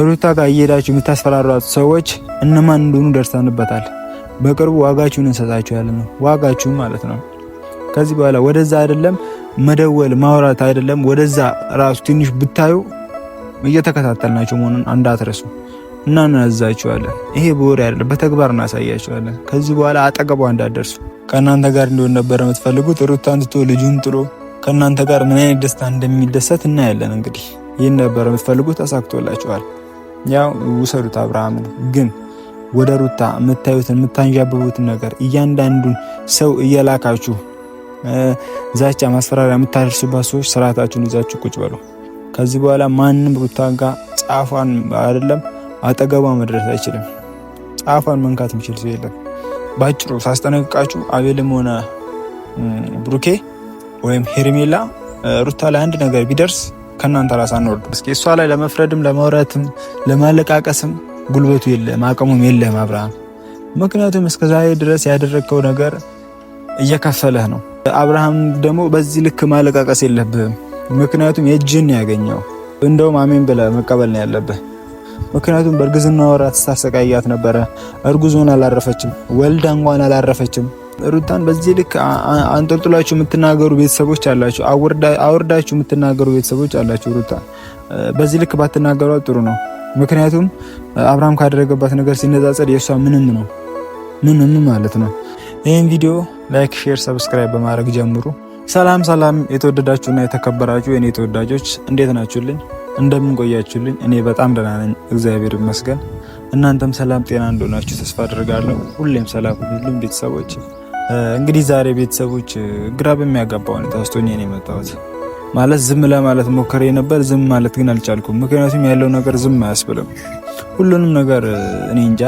ሩታ ጋር እየሄዳችሁ የምታስፈራሯት ሰዎች እነማን እንደሆኑ ደርሰንበታል። በቅርቡ ዋጋችሁን እንሰጣችኋለን። ዋጋችሁን ማለት ነው። ከዚህ በኋላ ወደዛ አይደለም መደወል ማውራት አይደለም፣ ወደዛ ራሱ ትንሽ ብታዩ እየተከታተልናችሁ መሆኑን እንዳትረሱ እና እናዛችኋለን። ይሄ በወሬ አይደለም በተግባር እናሳያችኋለን። ከዚህ በኋላ አጠገቧ እንዳትደርሱ። ከእናንተ ጋር እንዲሆን ነበር የምትፈልጉት። ሩታን ትቶ ልጁን ጥሎ ከእናንተ ጋር ምን አይነት ደስታ እንደሚደሰት እናያለን። እንግዲህ ይህን ነበር የምትፈልጉት፣ ተሳክቶላችኋል። ያው ውሰዱት አብርሃምን። ግን ወደ ሩታ የምታዩትን የምታንዣብቡትን ነገር እያንዳንዱን ሰው እየላካችሁ ዛቻ ማስፈራሪያ የምታደርሱባት ሰዎች ስርዓታችሁን ይዛችሁ ቁጭ በሉ። ከዚህ በኋላ ማንም ሩታ ጋር ጫፏን አይደለም አጠገቧ መድረስ አይችልም። ጫፏን መንካት የሚችል ሰው የለም። ባጭሩ ሳስጠነቅቃችሁ አቤልም ሆነ ብሩኬ ወይም ሄርሜላ ሩታ ላይ አንድ ነገር ቢደርስ ከናንተ ራስ አንወርድ። እስኪ እሷ ላይ ለመፍረድም ለማውራትም ለማለቃቀስም ጉልበቱ የለም አቅሙም የለም አብርሃም። ምክንያቱም እስከዛሬ ድረስ ያደረግከው ነገር እየከፈለህ ነው። አብርሃም ደግሞ በዚህ ልክ ማለቃቀስ የለብህም። ምክንያቱም የእጅን ያገኘው እንደውም አሜን ብለህ መቀበል ነው ያለብህ። ምክንያቱም በእርግዝና ወራት ስታሰቃያት ነበረ። እርጉዝ ሆና አላረፈችም፣ ወልዳ እንኳን አላረፈችም። ሩታን በዚህ ልክ አንጠልጥላችሁ የምትናገሩ ቤተሰቦች አላችሁ፣ አውርዳችሁ የምትናገሩ ቤተሰቦች አላችሁ። ሩታ በዚህ ልክ ባትናገሯት ጥሩ ነው። ምክንያቱም አብርሃም ካደረገባት ነገር ሲነጻጸር የእሷ ምንም ነው፣ ምንም ማለት ነው። ይህን ቪዲዮ ላይክ፣ ሼር፣ ሰብስክራይብ በማድረግ ጀምሩ። ሰላም ሰላም፣ የተወደዳችሁና የተከበራችሁ የኔ ተወዳጆች እንዴት ናችሁልኝ? እንደምን ቆያችሁልኝ? እኔ በጣም ደህና ነኝ፣ እግዚአብሔር ይመስገን። እናንተም ሰላም ጤና እንደሆናችሁ ተስፋ አድርጋለሁ። ሁሌም ሰላም ሁሉም ቤተሰቦች። እንግዲህ ዛሬ ቤተሰቦች ግራ በሚያጋባ ሁኔታ ውስጥ ሆኜ ነው የመጣሁት። ማለት ዝም ለማለት ሞክሬ ነበር፣ ዝም ማለት ግን አልቻልኩም። ምክንያቱም ያለው ነገር ዝም አያስብልም። ሁሉንም ነገር እኔ እንጃ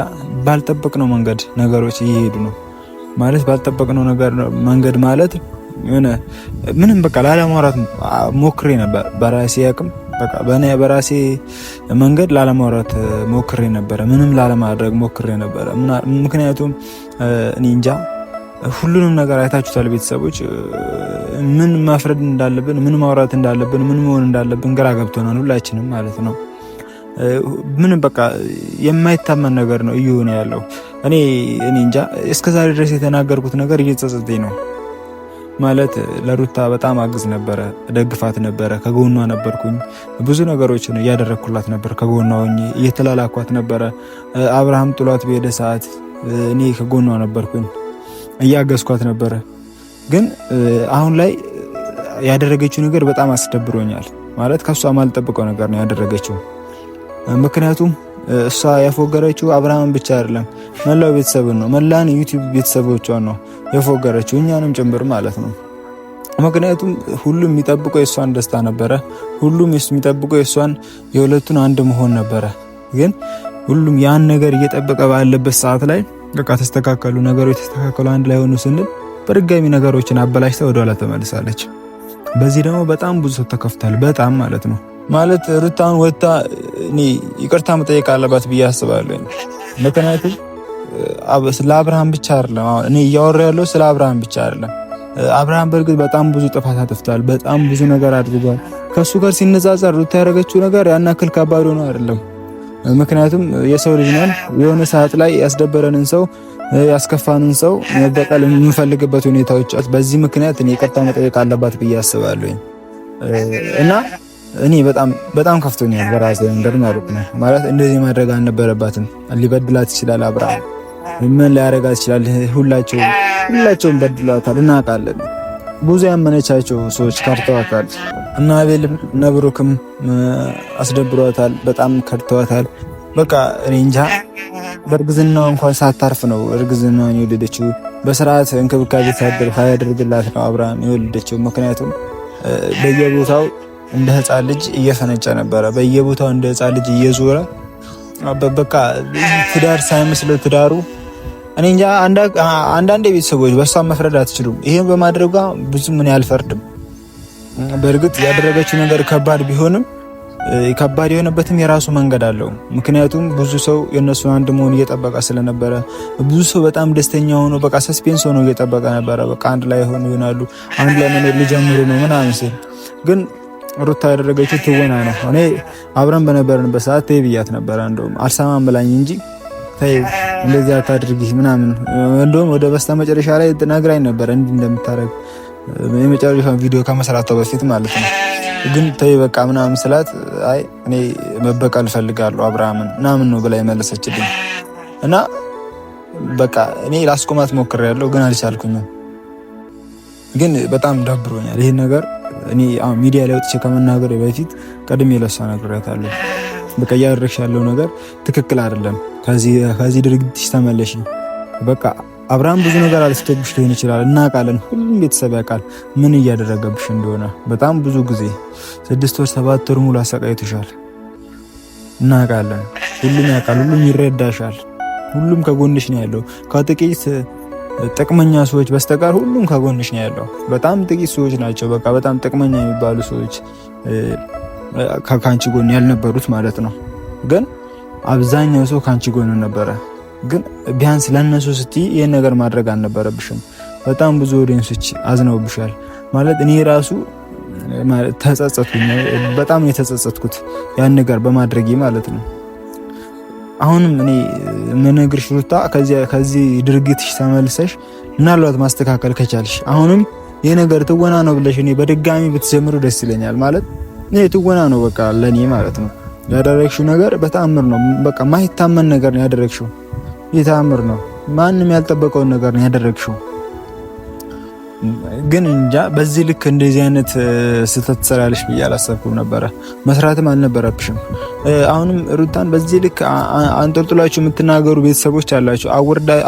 ባልጠበቅነው መንገድ ነገሮች እየሄዱ ነው። ማለት ባልጠበቅነው ነገር መንገድ ማለት የሆነ ምንም በቃ ላለማውራት ሞክሬ ነበር። በራሴ አቅም በቃ በራሴ መንገድ ላለማውራት ሞክሬ ነበረ። ምንም ላለማድረግ ሞክሬ ነበረ። ምክንያቱም እኔ እንጃ ሁሉንም ነገር አይታችሁታል ቤተሰቦች። ምን ማፍረድ እንዳለብን፣ ምን ማውራት እንዳለብን፣ ምን መሆን እንዳለብን ግራ ገብቶናል ሁላችንም ማለት ነው። ምንም በቃ የማይታመን ነገር ነው እየሆነ ያለው። እኔ እንጃ እስከዛሬ ድረስ የተናገርኩት ነገር እየጸጸተኝ ነው። ማለት ለሩታ በጣም አግዝ ነበረ፣ ደግፋት ነበረ፣ ከጎኗ ነበርኩኝ። ብዙ ነገሮችን እያደረግኩላት ነበር፣ ከጎኗ ሆኜ እየተላላኳት ነበረ። አብርሃም ጥሏት በሄደ ሰዓት እኔ ከጎኗ ነበርኩኝ፣ እያገዝኳት ነበረ። ግን አሁን ላይ ያደረገችው ነገር በጣም አስደብሮኛል። ማለት ከሷ ማልጠብቀው ነገር ነው ያደረገችው። ምክንያቱም እሷ ያፎገረችው አብርሃምን ብቻ አይደለም መላው ቤተሰብን ነው፣ መላን ዩቲዩብ ቤተሰቦቿን ነው የፎገረችው፣ እኛንም ጭምር ማለት ነው። ምክንያቱም ሁሉም የሚጠብቀው የእሷን ደስታ ነበረ። ሁሉም የሚጠብቀው የእሷን የሁለቱን አንድ መሆን ነበረ። ግን ሁሉም ያን ነገር እየጠበቀ ባለበት ሰዓት ላይ በቃ ተስተካከሉ ነገሮች፣ ተስተካከሉ አንድ ላይ ሆኑ ስንል በድጋሚ ነገሮችን አበላሽታ ወደኋላ ተመልሳለች። በዚህ ደግሞ በጣም ብዙ ሰው ተከፍቷል፣ በጣም ማለት ነው። ማለት ሩታን ወጣ እኔ ይቅርታ መጠየቅ አለባት ብዬ አስባለሁ። ምክንያቱም ስለ አብርሃም ብቻ አይደለም እኔ እያወራ ያለው ስለ አብርሃም ብቻ አይደለም። አብርሃም በእርግጥ በጣም ብዙ ጥፋት አጥፍቷል፣ በጣም ብዙ ነገር አድርጓል። ከሱ ጋር ሲነጻጸር ሩታ ያደረገችው ነገር ያን ያክል ከባድ ሆኖ አይደለም። ምክንያቱም የሰው ልጅ ነን። የሆነ ሰዓት ላይ ያስደበረንን ሰው ያስከፋንን ሰው መበቀል የምንፈልግበት ሁኔታዎች፣ በዚህ ምክንያት እኔ ይቅርታ መጠየቅ አለባት ብዬ አስባለሁ። እና እኔ በጣም ከፍቶኛል በራሴ መንገድ ማለት ነው። ማለት እንደዚህ ማድረግ አልነበረባትም። ሊበድላት ይችላል አብርሃም፣ ምን ሊያደርጋት ይችላል። ሁላቸውም በድሏታል፣ እናውቃለን። ብዙ ያመነቻቸው ሰዎች ከድተዋታል። እና አቤልም እነ ብሩክም አስደብሯታል፣ በጣም ከድተዋታል። በቃ እኔ እንጃ። በእርግዝናዋ እንኳን ሳታርፍ ነው እርግዝናዋን የወለደችው። በስርዓት እንክብካቤ ሳያደርግላት ነው አብርሃም የወለደችው። ምክንያቱም በየቦታው እንደ ህፃን ልጅ እየፈነጨ ነበረ። በየቦታው እንደ ህፃን ልጅ እየዞረ በቃ ትዳር ሳይመስለው ትዳሩ እኔ እንጃ። አንዳንድ ቤተሰቦች በሷ መፍረድ አትችሉም። ይሄን በማድረጓ ብዙ ምን ያልፈርድም። በእርግጥ ያደረገችው ነገር ከባድ ቢሆንም ከባድ የሆነበትም የራሱ መንገድ አለው። ምክንያቱም ብዙ ሰው የነሱን አንድ መሆን እየጠበቀ ስለነበረ፣ ብዙ ሰው በጣም ደስተኛ ሆኖ በቃ ሰስፔንስ ሆኖ እየጠበቀ ነበረ። በቃ አንድ ላይ ሆኖ ይሆናሉ፣ አንድ ላይ መኖር ሊጀምሩ ነው ምናምን ሲል ግን ሩታ ያደረገችው ትወና ነው። እኔ አብረን በነበርንበት ሰዓት ተይ ብያት ነበረ። እንደውም አልሰማም ብላኝ እንጂ ተይ እንደዚህ አታድርጊ ምናምን። እንደውም ወደ በስተመጨረሻ ላይ ነግራኝ ነበረ እንዲህ እንደምታረግ የመጨረሻውን ቪዲዮ ከመስራቷ በፊት ማለት ነው። ግን ተይ በቃ ምናምን ስላት አይ እኔ መበቀል ፈልጋለሁ አብርሃምን ምናምን ነው ብላ የመለሰችልኝ እና በቃ እኔ ላስቆማት ሞክሬያለሁ፣ ግን አልቻልኩኝም። ግን በጣም ደብሮኛል ይሄን ነገር። እኔ አሁን ሚዲያ ላይ ወጥቼ ከመናገር በፊት ቀድሜ ለሷ ነግሬያታለሁ። በቃ እያደረግሽ ያለው ነገር ትክክል አይደለም፣ ከዚህ ድርጊትሽ ተመለሽ። በቃ አብርሃም ብዙ ነገር አልስተብሽ ሊሆን ይችላል፣ እናውቃለን። ሁሉም ቤተሰብ ያውቃል ምን እያደረገብሽ እንደሆነ። በጣም ብዙ ጊዜ 6 ወር 7 ወር ሙሉ አሰቃይቶሻል፣ እናውቃለን። ሁሉም ያውቃል፣ ሁሉም ይረዳሻል። ሁሉም ከጎንሽ ነው ያለው። ከጥቂት ጥቅመኛ ሰዎች በስተቀር ሁሉም ከጎንሽ ነው ያለው። በጣም ጥቂት ሰዎች ናቸው በቃ በጣም ጥቅመኛ የሚባሉ ሰዎች ከአንቺ ጎን ያልነበሩት ማለት ነው። ግን አብዛኛው ሰው ከአንቺ ጎን ነበረ። ግን ቢያንስ ለነሱ ስትይ ይሄን ነገር ማድረግ አልነበረብሽም። በጣም ብዙ ኦዲየንሶች አዝነውብሻል ማለት እኔ ራሱ ተጸጸትኩኝ። በጣም ነው የተጸጸትኩት ያን ነገር በማድረጌ ማለት ነው። አሁንም እኔ ምንግርሽ ሩታ ከዚህ ድርጊትሽ ተመልሰሽ ምናልባት ማስተካከል ከቻልሽ አሁንም ይሄ ነገር ትወና ነው ብለሽ እኔ በድጋሚ ብትጀምሩ ደስ ይለኛል። ማለት ይሄ ትወና ነው በቃ ለኔ ማለት ነው። ያደረግሽው ነገር በተአምር ነው። በቃ ማይታመን ነገር ነው ያደረግሽው። የተአምር ነው። ማንም ያልጠበቀውን ነገር ነው ያደረግሽው። ግን እንጃ በዚህ ልክ እንደዚህ አይነት ስህተት ትሰራለሽ ብዬ አላሰብኩም ነበረ። መስራትም አልነበረብሽም። አሁንም ሩታን በዚህ ልክ አንጠልጥላችሁ የምትናገሩ ቤተሰቦች አላችሁ፣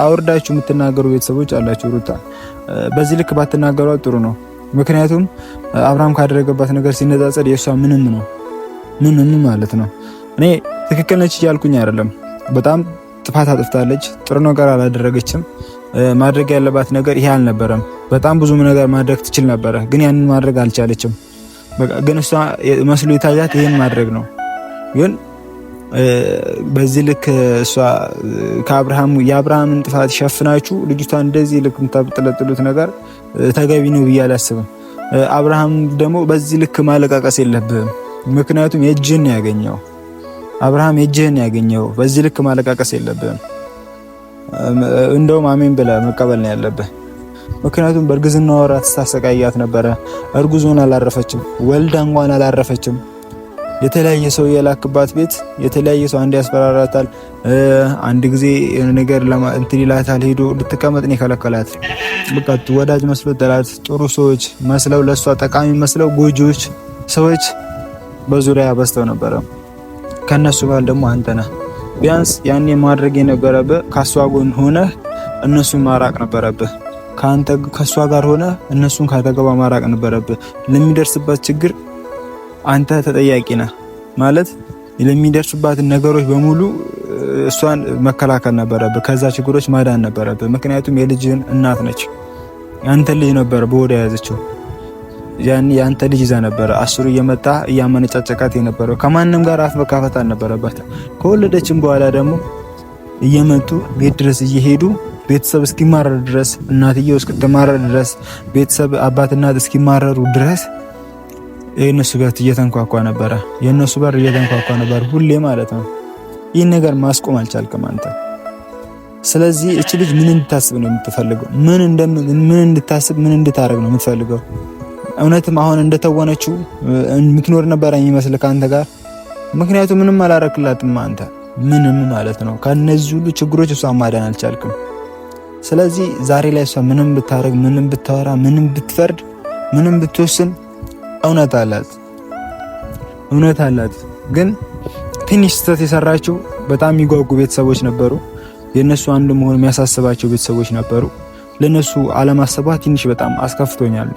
አውርዳችሁ የምትናገሩ ቤተሰቦች አላችሁ። ሩታ በዚህ ልክ ባትናገሯት ጥሩ ነው። ምክንያቱም አብርሃም ካደረገባት ነገር ሲነጻጸር የእሷ ምንም ነው፣ ምንም ማለት ነው። እኔ ትክክል ነች እያልኩኝ አይደለም። በጣም ጥፋት አጥፍታለች፣ ጥሩ ነገር አላደረገችም። ማድረግ ያለባት ነገር ይሄ አልነበረም። በጣም ብዙ ነገር ማድረግ ትችል ነበረ፣ ግን ያንን ማድረግ አልቻለችም። በቃ ግን እሷ መስሎ የታያት ይሄን ማድረግ ነው። ግን በዚህ ልክ እሷ የአብርሃምን ጥፋት ሸፍናችሁ ልጅቷን እንደዚህ ልክ የምታጥለጥሉት ነገር ተገቢ ነው ብዬ አላስብም። አብርሃም ደግሞ በዚህ ልክ ማለቃቀስ የለብህም። ምክንያቱም የእጅህን ያገኘው አብርሃም የእጅህን ያገኘው። በዚህ ልክ ማለቃቀስ የለብህም። እንደውም አሜን ብለህ መቀበል ነው ያለብህ። ምክንያቱም በእርግዝና ወራት ስታሰቃያት ነበረ። እርጉዞን አላረፈችም፣ ወልዳ እንኳን አላረፈችም። የተለያየ ሰው የላክባት ቤት የተለያየ ሰው አንድ ያስፈራራታል፣ አንድ ጊዜ ነገር እንትን ይላታል። ሄዶ ልትቀመጥ ነው የከለከላት። በቃ ወዳጅ መስሎ ተላት። ጥሩ ሰዎች መስለው ለሷ ጠቃሚ መስለው ጎጆች ሰዎች በዙሪያ በስተው ነበረ። ከነሱ ጋር ደግሞ አንተ ነህ። ቢያንስ ያኔ ማድረግ የነበረብህ ከሷ ጎን ሆነህ እነሱን ማራቅ ነበረብህ። ከሷ ጋር ሆነህ እነሱን ካጠገቧ ማራቅ ነበረብህ። ለሚደርስበት ችግር አንተ ተጠያቂ ነህ ማለት ለሚደርስባት ነገሮች በሙሉ እሷን መከላከል ነበረብህ። ከዛ ችግሮች ማዳን ነበረብህ። ምክንያቱም የልጅህን እናት ነች። ያንተ ልጅ ነበር በወደ ያዘችው። ያኔ ያንተ ልጅ ይዛ ነበር አስሩ እየመጣ እያመነጫጨቃት የነበረው። ከማንም ጋር አፍ መካፈት አልነበረባት። ከወለደችም በኋላ ደግሞ እየመጡ ቤት ድረስ እየሄዱ ቤተሰብ እስኪማረር ድረስ እናትየው እስክትማረር ድረስ ቤተሰብ አባት እናት እስኪማረሩ ድረስ የነሱ በር እየተንኳኳ ነበረ። የነሱ በር እየተንኳኳ ነበር ሁሌ ማለት ነው። ይህን ነገር ማስቆም አልቻልክም አንተ። ስለዚህ እቺ ልጅ ምን እንድታስብ ነው የምትፈልገው? ምን እንድታስብ ምን እንድታረግ ነው የምትፈልገው? እውነትም አሁን እንደተወነችው ምክኖር ነበር የሚመስል ካንተ ጋር። ምክንያቱም ምንም አላረክላትም አንተ ምንም ማለት ነው። ከነዚህ ሁሉ ችግሮች እሷ ማዳን አልቻልክም። ስለዚህ ዛሬ ላይ እሷ ምንም ብታረግ፣ ምንም ብታወራ፣ ምንም ብትፈርድ፣ ምንም ብትወስን እውነት አላት። ግን ትንሽ ስህተት የሰራችው በጣም የሚጓጉ ቤተሰቦች ነበሩ። የነሱ አንድ መሆን የሚያሳስባቸው ቤተሰቦች ነበሩ። ለነሱ አለማሰቧ ትንሽ በጣም አስከፍቶኛል።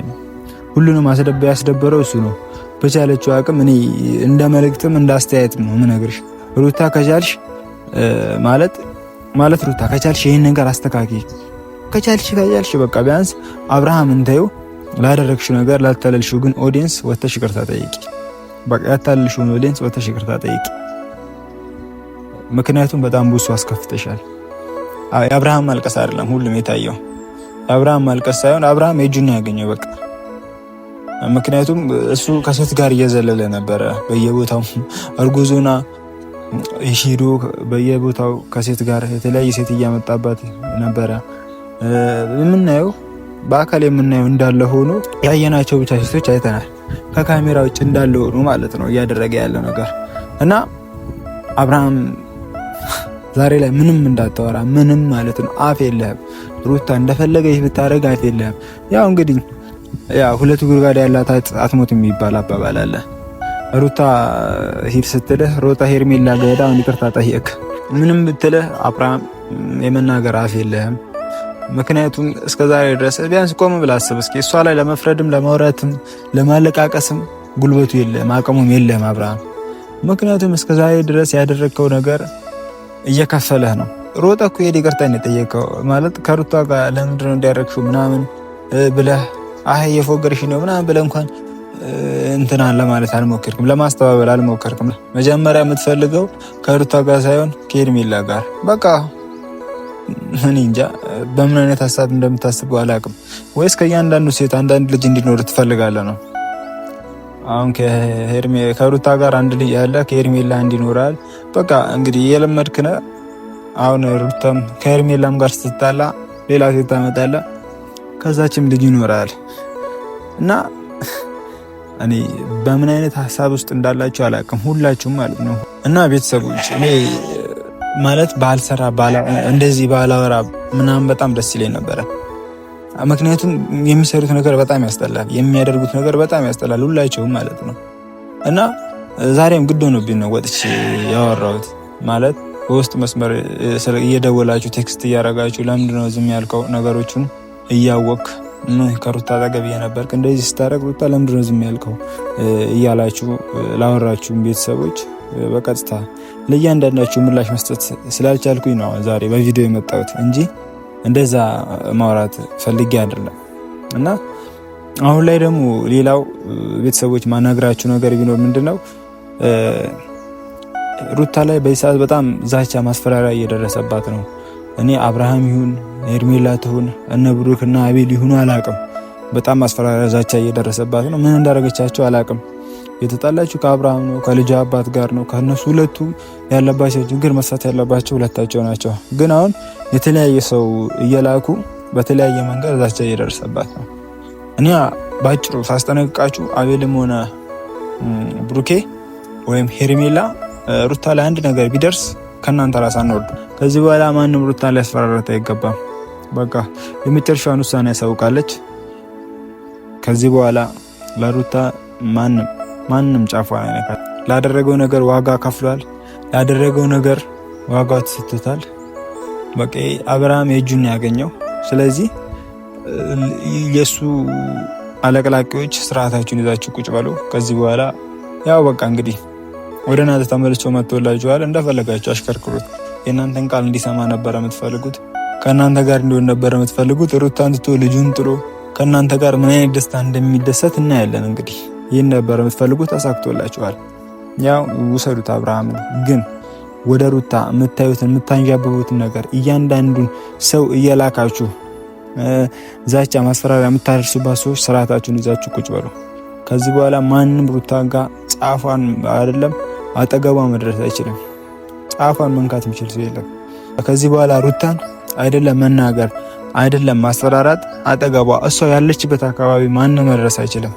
ሁሉንም ያስደበረው እሱ ነው። በቻለችው አቅም እኔ እንደ መልእክትም እንደ አስተያየትም ነው የምነግርሽ። ሩታ ከቻልሽ ማለት ሩታ ከቻልሽ ይሄን ነገር አስተካኪ። ከቻልሽ በቃ ቢያንስ አብርሃም እንታየው ላደረግሽው ነገር ላልተለልሽው ግን ኦዲየንስ ወተሽ ይቅርታ ጠይቂ። በቃ ያታለልሽው ኦዲየንስ ወተሽ ይቅርታ ጠይቂ። ምክንያቱም በጣም ብዙ አስከፍተሻል። አብርሃም ማልቀስ አይደለም ሁሉም የታየው። አብርሃም ማልቀስ ሳይሆን አብርሃም የእጁን ያገኘው በቃ ምክንያቱም እሱ ከሴት ጋር እየዘለለ ነበረ በየቦታው እርጉዙና ሄዶ በየቦታው ከሴት ጋር የተለያየ ሴት እያመጣባት ነበረ። የምናየው በአካል የምናየው እንዳለ ሆኖ ያየናቸው ብቻ ሴቶች አይተናል። ከካሜራ ውጭ እንዳለ ሆኖ ማለት ነው እያደረገ ያለው ነገር እና አብርሃም ዛሬ ላይ ምንም እንዳታወራ ምንም ማለት ነው። አፍ የለህም ሩታ እንደፈለገች ብታረግ አፍ የለህም። ያው እንግዲህ ሁለት ጉድጓድ ያላት አትሞትም የሚባል አባባል አለ። ሩታ ሂድ ስትልህ ሮጣ ሄርሜላ ገዳ ይቅርታ ጠየቅ። ምንም ብትልህ አብርሃም የመናገር አፍ የለህም። ምክንያቱም እስከዛሬ ድረስ ቢያንስ ቆም ብለህ አስብ እስኪ። እሷ ላይ ለመፍረድም ለማውራትም ለማለቃቀስም ጉልበቱ የለህም፣ አቅሙም የለህም አብርሃም። ምክንያቱም እስከዛሬ ድረስ ያደረግከው ነገር እየከፈለህ ነው። ሮጣ እኮ ሄድ ይቅርታ ነው የጠየቀው ማለት ከሩታ ጋር ለምንድን ነው እንዲያረግሽው ምናምን ብለህ እየፎገርሽ ነው ምናምን ብለህ እንኳን እንትናን ለማለት አልሞከርክም፣ ለማስተባበል አልሞከርክም። መጀመሪያ የምትፈልገው ከሩታ ጋር ሳይሆን ከሄርሜላ ጋር በቃ እኔ እንጃ በምን አይነት ሀሳብ እንደምታስበው አላውቅም። ወይስ ከእያንዳንዱ ሴት አንዳንድ ልጅ እንዲኖር ትፈልጋለህ ነው? አሁን ከሩታ ጋር አንድ ልጅ ያለ ከሄርሜላ እንዲኖራል። በቃ እንግዲህ እየለመድክ ነህ። አሁን ሩታም ከሄርሜላም ጋር ስትጣላ ሌላ ሴት ታመጣለህ፣ ከዛችም ልጅ ይኖራል። እና እኔ በምን አይነት ሀሳብ ውስጥ እንዳላችሁ አላውቅም፣ ሁላችሁም ማለት ነው። እና ቤተሰቦች እኔ ማለት ባልሰራ እንደዚህ ባላወራ ምናምን በጣም ደስ ይለኝ ነበረ። ምክንያቱም የሚሰሩት ነገር በጣም ያስጠላል፣ የሚያደርጉት ነገር በጣም ያስጠላል፣ ሁላቸውም ማለት ነው። እና ዛሬም ግድ ሆኖብኝ ነው ወጥቼ ያወራሁት። ማለት በውስጥ መስመር እየደወላችሁ ቴክስት እያረጋችሁ ለምንድነው ዝም ያልከው? ነገሮቹን እያወቅ ከሩታ አጠገብ የነበርክ እንደዚህ ስታረግ ሩታ ለምንድነው ዝም ያልከው እያላችሁ ላወራችሁም ቤተሰቦች በቀጥታ ለእያንዳንዳችሁ ምላሽ መስጠት ስላልቻልኩኝ ነው ዛሬ በቪዲዮ የመጣሁት እንጂ እንደዛ ማውራት ፈልጌ አይደለም። እና አሁን ላይ ደግሞ ሌላው ቤተሰቦች ማናግራችሁ ነገር ቢኖር ምንድነው ሩታ ላይ በሰዓት በጣም ዛቻ ማስፈራሪያ እየደረሰባት ነው። እኔ አብርሃም ይሁን ሄርሜላ ትሁን እነ ብሩክ እና አቤል ይሁኑ አላቅም፣ በጣም ማስፈራሪያ ዛቻ እየደረሰባት ነው። ምን እንዳረገቻቸው አላቅም። የተጣላችሁ ከአብርሃም ነው ከልጅ አባት ጋር ነው። ከነሱ ሁለቱ ያለባቸው ችግር መፍታት ያለባቸው ሁለታቸው ናቸው። ግን አሁን የተለያየ ሰው እየላኩ በተለያየ መንገድ ዛቻ እየደረሰባት ነው። እኔ ባጭሩ ሳስጠነቅቃችሁ አቤልም ሆነ ብሩኬ ወይም ሄርሜላ ሩታ ላይ አንድ ነገር ቢደርስ ከእናንተ ራስ አንወርዱ። ከዚህ በኋላ ማንም ሩታ ላይ ያስፈራራት አይገባም። በቃ የመጨረሻውን ውሳኔ ያሳውቃለች። ከዚህ በኋላ ለሩታ ማንም ጫፏ አይነካል። ላደረገው ነገር ዋጋ ከፍሏል። ላደረገው ነገር ዋጋ ተሰጥቶታል። በቃ አብርሃም የእጁን ያገኘው። ስለዚህ የሱ አለቅላቂዎች ስርዓታችሁን ይዛችሁ ቁጭ በሉ። ከዚህ በኋላ ያው በቃ እንግዲህ ወደ እናንተ ተመልሶ መጥቶላችኋል። እንደፈለጋችሁ አሽከርክሩት። የእናንተን ቃል እንዲሰማ ነበረ የምትፈልጉት፣ ከእናንተ ጋር እንዲሆን ነበረ የምትፈልጉት። ሩታን ትቶ ልጁን ጥሎ ከእናንተ ጋር ምን አይነት ደስታ እንደሚደሰት እናያለን። እንግዲህ ይህን ነበረ የምትፈልጉት፣ ተሳክቶላችኋል። ያው ውሰዱት አብርሃምን። ግን ወደ ሩታ የምታዩትን የምታንዣብቡትን ነገር እያንዳንዱን ሰው እየላካችሁ ዛቻ ማስፈራሪያ የምታደርሱባት ሰዎች ስርዓታችሁን ይዛችሁ ቁጭ በሉ። ከዚህ በኋላ ማንም ሩታ ጋር ጫፏን አይደለም አጠገቧ መድረስ አይችልም። ጫፏን መንካት የሚችል ሰው የለም። ከዚህ በኋላ ሩታን አይደለም መናገር አይደለም ማስፈራራት፣ አጠገቧ እሷ ያለችበት አካባቢ ማንም መድረስ አይችልም።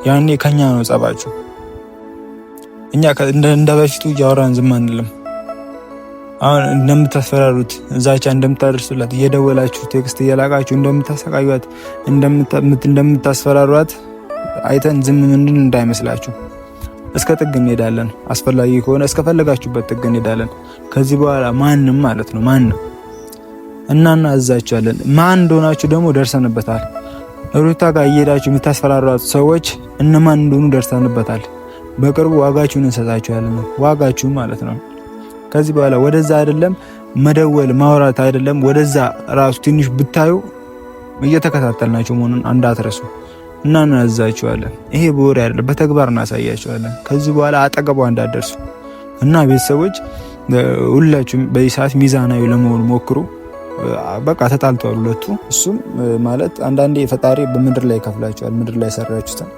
ያኔ ከኛ ነው ጸባችሁ። እኛ እንደ በፊቱ እያወራን ዝም አንልም። አሁን እንደምታስፈራሩት ዛቻ እንደምታደርሱላት እየደወላችሁ ቴክስት እየላቃችሁ እንደምታሰቃዩት እንደምታስፈራሯት አይተን ዝም ምንድን እንዳይመስላችሁ። እስከ ጥግ እንሄዳለን። አስፈላጊ ከሆነ እስከፈለጋችሁበት ጥግ እንሄዳለን። ከዚህ በኋላ ማንም ማለት ነው ማንም እናናዛችኋለን። ማን እንደሆናችሁ ደግሞ ደርሰንበታል። ሩታ ጋር እየሄዳችሁ የምታስፈራሯት ሰዎች እነማን እንደሆኑ ደርሰንበታል። በቅርቡ ዋጋችሁን እንሰጣችኋለን። ዋጋችሁ ማለት ነው። ከዚህ በኋላ ወደዛ አይደለም መደወል ማውራት አይደለም፣ ወደዛ ራሱ ትንሽ ብታዩ እየተከታተልናችሁ መሆኑን እንዳትረሱ። እናናዛችኋለን። ይሄ በወሬ አይደለም በተግባር እናሳያችኋለን። ከዚህ በኋላ አጠገቧ እንዳትደርሱ እና ቤተሰቦች ሁላችሁም በዚህ ሰዓት ሚዛናዊ ለመሆን ሞክሩ። በቃ ተጣልተዋል ሁለቱ። እሱም ማለት አንዳንዴ ፈጣሪ በምድር ላይ ይከፍላቸዋል። ምድር ላይ የሰራችሁትን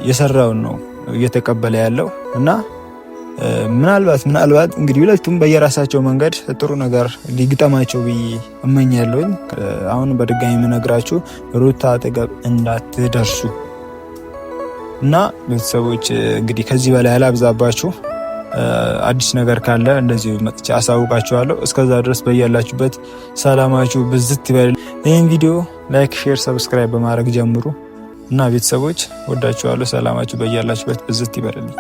የሰራውን ነው እየተቀበለ ያለው እና ምናልባት እንግዲህ ሁለቱም በየራሳቸው መንገድ ጥሩ ነገር ሊግጠማቸው ብዬ እመኛለሁኝ። አሁን በድጋሚ የምነግራችሁ ሩታ አጠገብ እንዳትደርሱ እና ቤተሰቦች እንግዲህ ከዚህ በላይ አላብዛባችሁ። አዲስ ነገር ካለ እንደዚህ መጥቼ አሳውቃችኋለሁ። እስከዛ ድረስ በያላችሁበት ሰላማችሁ ብዝት ይበል። ይህን ቪዲዮ ላይክ፣ ሼር፣ ሰብስክራይብ በማድረግ ጀምሩ እና ቤተሰቦች ወዳችኋለሁ። ሰላማችሁ በያላችሁበት ብዝት ይበልልኝ።